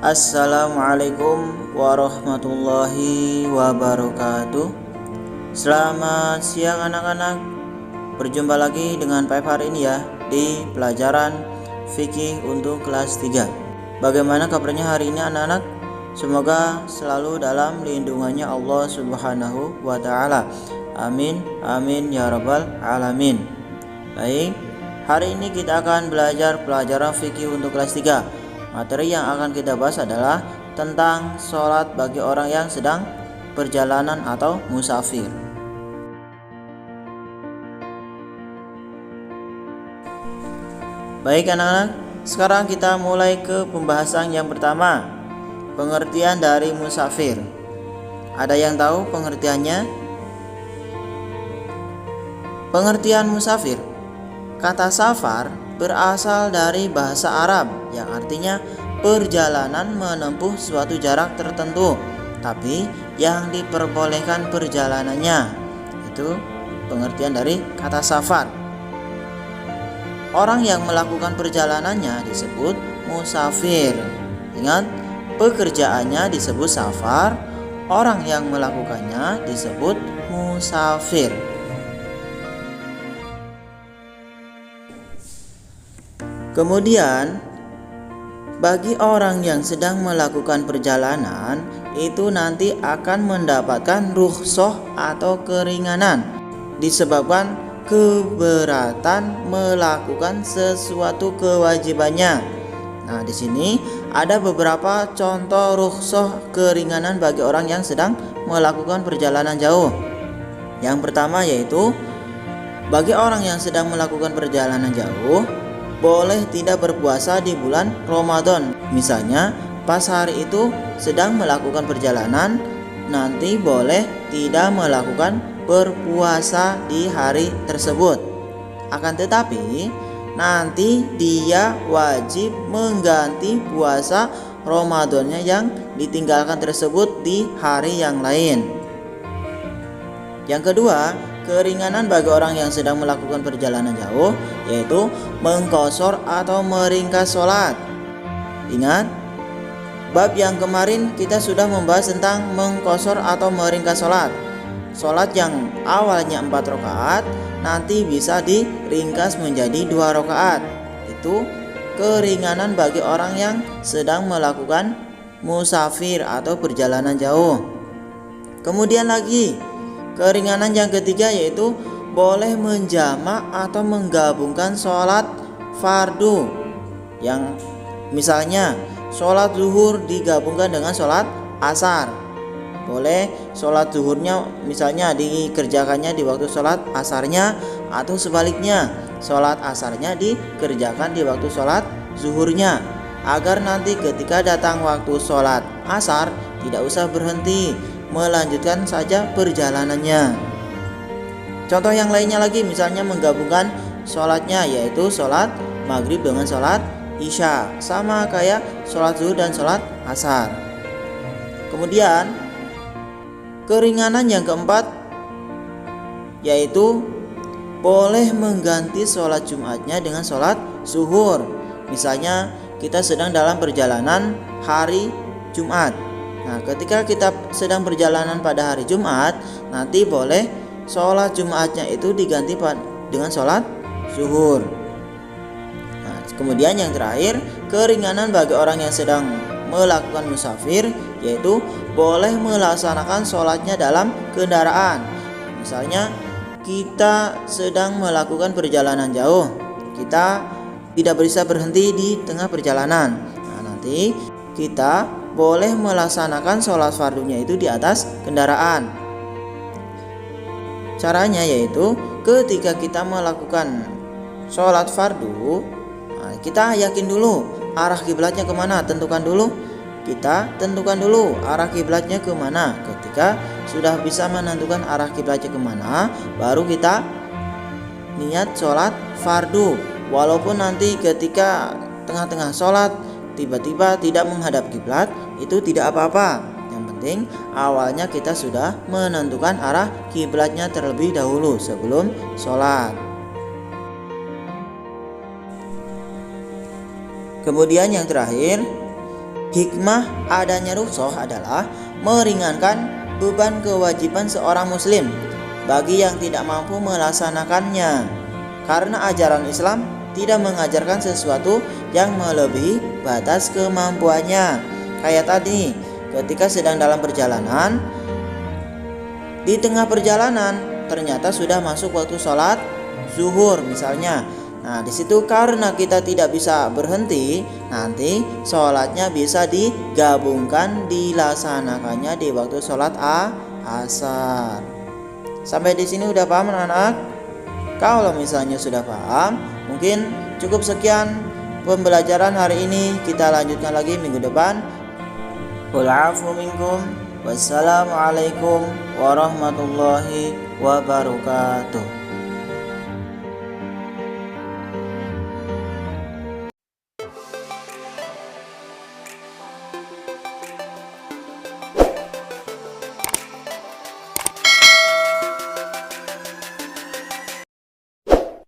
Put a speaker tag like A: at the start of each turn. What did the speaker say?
A: Assalamualaikum warahmatullahi wabarakatuh. Selamat siang anak-anak. Berjumpa lagi dengan Pak hari ini ya di pelajaran fikih untuk kelas 3. Bagaimana kabarnya hari ini anak-anak? Semoga selalu dalam lindungannya Allah Subhanahu wa taala. Amin amin ya rabbal alamin. Baik, hari ini kita akan belajar pelajaran fikih untuk kelas 3. Materi yang akan kita bahas adalah tentang sholat bagi orang yang sedang perjalanan atau musafir. Baik anak-anak, sekarang kita mulai ke pembahasan yang pertama, pengertian dari musafir. Ada yang tahu pengertiannya? Pengertian musafir. Kata safar berasal dari bahasa Arab yang artinya perjalanan menempuh suatu jarak tertentu, tapi yang diperbolehkan perjalanannya. Itu pengertian dari kata safar. Orang yang melakukan perjalanannya disebut musafir. Ingat, pekerjaannya disebut safar, orang yang melakukannya disebut musafir. Kemudian, bagi orang yang sedang melakukan perjalanan, itu nanti akan mendapatkan rukhsah atau keringanan disebabkan keberatan melakukan sesuatu kewajibannya. Nah, di sini ada beberapa contoh rukhsah keringanan bagi orang yang sedang melakukan perjalanan jauh. Yang pertama yaitu bagi orang yang sedang melakukan perjalanan jauh boleh tidak berpuasa di bulan Ramadan. Misalnya pas hari itu sedang melakukan perjalanan, nanti boleh tidak melakukan berpuasa di hari tersebut. Akan tetapi nanti dia wajib mengganti puasa Ramadannya yang ditinggalkan tersebut di hari yang lain. Yang kedua, keringanan bagi orang yang sedang melakukan perjalanan jauh yaitu mengqashar atau meringkas sholat. Ingat, bab yang kemarin kita sudah membahas tentang mengqashar atau meringkas sholat. Sholat yang awalnya 4 rakaat nanti bisa diringkas menjadi 2 rakaat. Itu keringanan bagi orang yang sedang melakukan musafir atau perjalanan jauh. Kemudian lagi, keringanan yang ketiga yaitu boleh menjamak atau menggabungkan sholat fardu. Yang misalnya sholat zuhur digabungkan dengan sholat asar. Boleh sholat zuhurnya misalnya dikerjakannya di waktu sholat asarnya, atau sebaliknya sholat asarnya dikerjakan di waktu sholat zuhurnya, agar nanti ketika datang waktu sholat asar tidak usah berhenti, melanjutkan saja perjalanannya. Contoh yang lainnya lagi, misalnya menggabungkan sholatnya yaitu sholat maghrib dengan sholat isya, sama kayak sholat zuhur dan sholat asar. Kemudian keringanan yang keempat yaitu boleh mengganti sholat Jumatnya dengan sholat zuhur. Misalnya kita sedang dalam perjalanan hari Jumat. Nah, ketika kita sedang perjalanan pada hari Jumat, nanti boleh sholat Jumatnya itu diganti dengan sholat zuhur. Nah, kemudian yang terakhir, keringanan bagi orang yang sedang melakukan musafir yaitu boleh melaksanakan sholatnya dalam kendaraan. Misalnya kita sedang melakukan perjalanan jauh, kita tidak bisa berhenti di tengah perjalanan. Nah, nanti kita boleh melaksanakan sholat fardunya itu di atas kendaraan. Caranya yaitu ketika kita melakukan sholat fardu, kita yakin dulu arah kiblatnya kemana, kita tentukan dulu arah kiblatnya kemana. Ketika sudah bisa menentukan arah kiblatnya kemana, baru kita niat sholat fardu. Walaupun nanti ketika tengah-tengah sholat tiba-tiba tidak menghadap kiblat, itu tidak apa-apa. Yang penting awalnya kita sudah menentukan arah kiblatnya terlebih dahulu sebelum sholat. Kemudian yang terakhir, Hikmah adanya rukhsah adalah meringankan beban kewajiban seorang muslim bagi yang tidak mampu melaksanakannya. Karena ajaran Islam tidak mengajarkan sesuatu yang melebihi batas kemampuannya. Kayak tadi, ketika sedang dalam perjalanan, di tengah perjalanan ternyata sudah masuk waktu sholat zuhur misalnya. Nah, di situ karena kita tidak bisa berhenti, nanti sholatnya bisa digabungkan, dilaksanakannya di waktu sholat asar. Sampai di sini udah paham anak-anak? Kalau misalnya sudah paham, mungkin cukup sekian pembelajaran hari ini. Kita lanjutkan lagi minggu depan. Qul afu minkum. Wassalamualaikum warahmatullahi wabarakatuh.